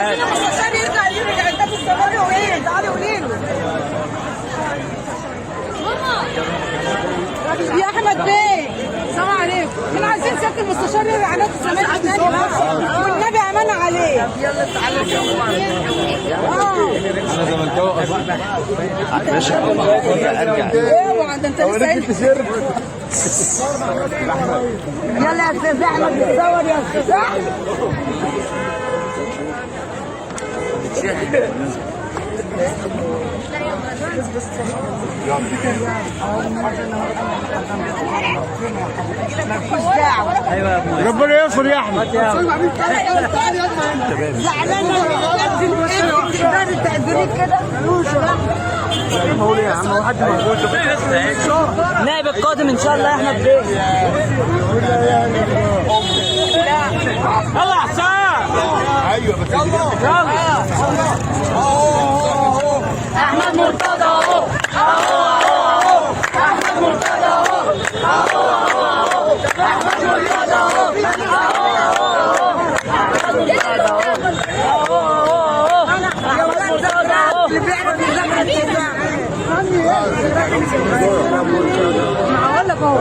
عايزين المستشار يرجع انت بتصوري وايه؟ تعالي قولي له يا احمد بيه. السلام عليكم. احنا عايزين سياده المستشار يرجع عناد الزمالك تاني والنبي امانه عليه. يلا تعالى انا زملكاوي اصلا. ماشي ارجع. اوعى ده انت لسه يلا يا استاذ احمد تصور يا استاذ احمد. ربنا يستر يا احمد. زعلانه التقديرات كده. يا عم هو حد موجود. نائب القادم ان شاء الله يا احمد بيه. يلا حسام. ايوه بس يلا احمد مرتضى اهو اهو احمد مرتضى اهو اهو احمد مرتضى اهو اللي بيعرف يذاكر التجارة. ما اقول لك اهو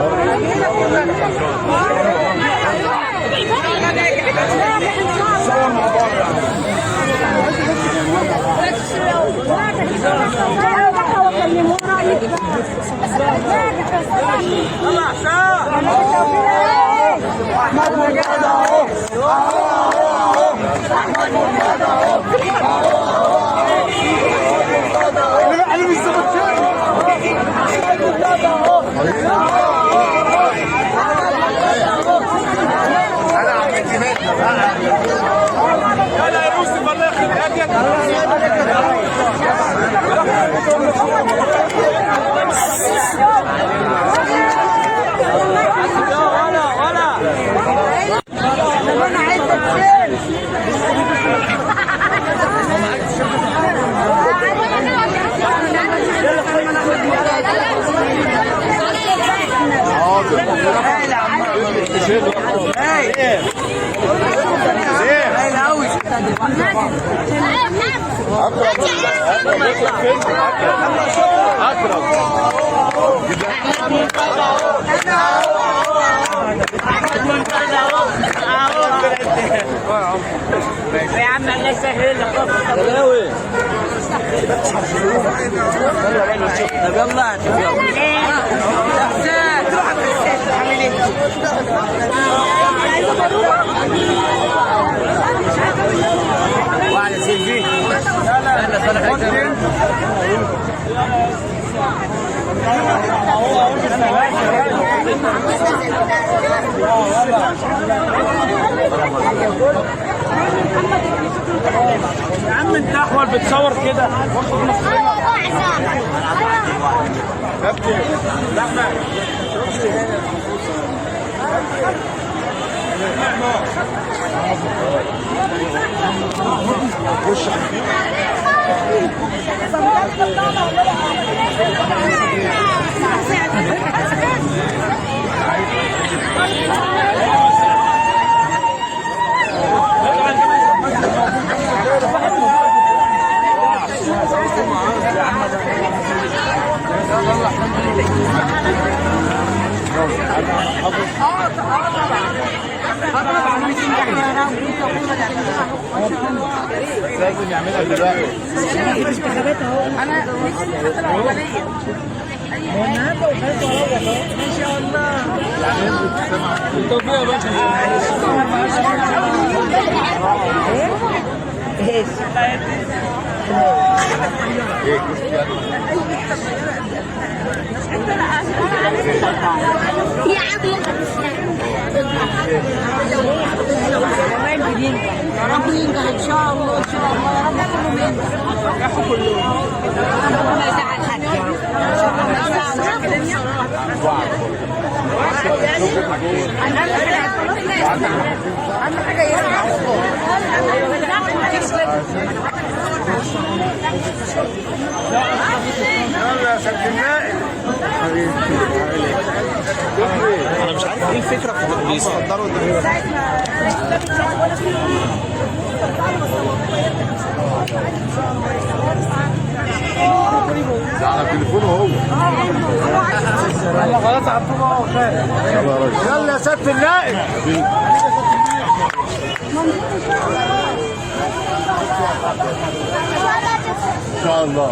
يا عم الله يسهل لك. طب يلا تروح عامل ايه؟ وعلى سيلفي. يا عم انت احول بتصور كده. لازم يعملها دلوقتي. الانتخابات اهو انا نفسي الانتخابات الاولانيه النهارده وخليته اهو ما شاء الله. بالتوفيق يا باشا. ايه يا عم يا رب ينجح ان شاء الله ان شاء الله. يا رب كلهم ينجحوا كلهم. ما يزعل حد يا رب. اهم حاجه يسمع يلا يا سيد النائب. انا مش عارف ايه الفكره في بيصدروا ده. ده على تليفونه هو. خلاص عطوه اهو خير. يلا يا سياده النائب. ان شاء الله.